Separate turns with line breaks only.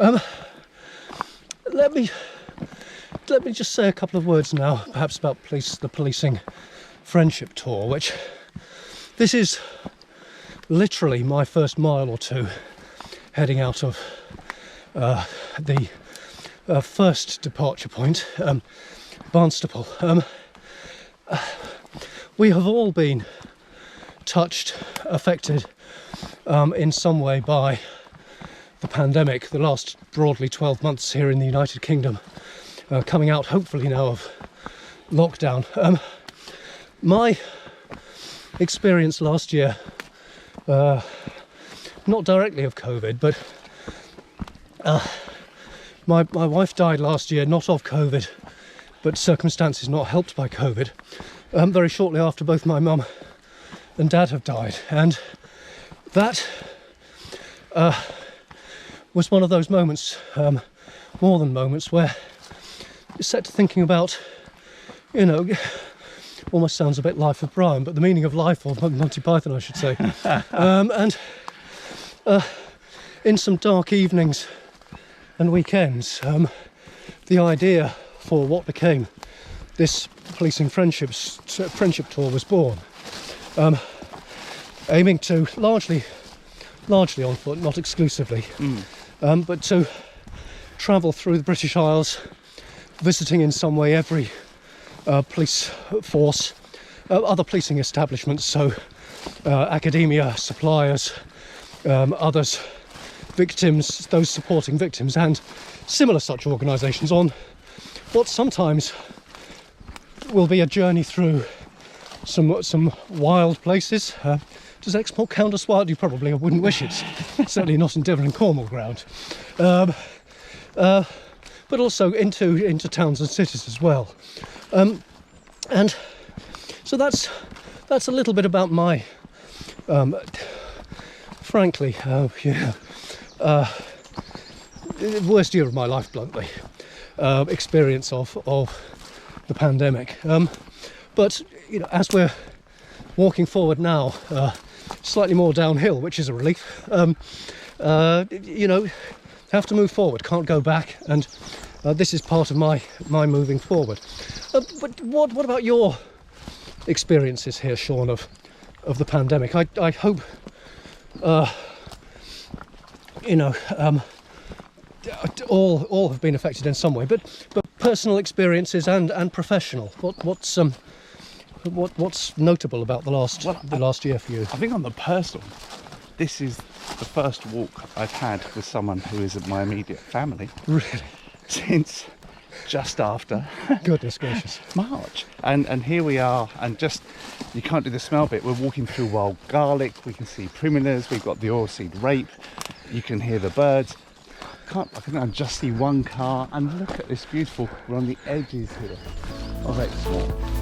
Let me just say a couple of words now, perhaps about the policing friendship tour, which this is literally my first mile or two heading out of the first departure point, Barnstaple. We have all been touched, affected in some way by the pandemic, the last broadly 12 months here in the United Kingdom, coming out hopefully now of lockdown. My experience last year, not directly of COVID, but my wife died last year, not of COVID, but circumstances not helped by COVID, very shortly after both my mum and dad have died. And that was one of those moments, more than moments, where you set to thinking about, almost sounds a bit Life of Brian, but the meaning of life, or Monty Python I should say. And in some dark evenings and weekends, the idea for what became this policing friendship tour was born, aiming to largely on foot, not exclusively, but to travel through the British Isles, visiting in some way every police force, other policing establishments, so academia, suppliers, others, victims, those supporting victims, and similar such organisations on what sometimes will be a journey through some wild places. Does Exmoor count as wild? You probably wouldn't wish it. Certainly not in Devon and Cornwall ground. But also into towns and cities as well. And so that's a little bit about my, frankly, worst year of my life, bluntly, experience of the pandemic. But as we're walking forward now, slightly more downhill, which is a relief, have to move forward, can't go back, and this is part of my moving forward. But what about your experiences here, Shaun, of the pandemic? I hope all have been affected in some way, but personal experiences and professional. What's notable about the last year for you?
I think on the personal, this is the first walk I've had with someone who isn't my immediate family.
Really?
Since just after
goodness gracious
March, and here we are, and just, you can't do the smell bit. We're walking through wild garlic, we can see primulas, we've got the oilseed rape, you can hear the birds. I can just see one car, and look at this beautiful, we're on the edges here of Exmoor.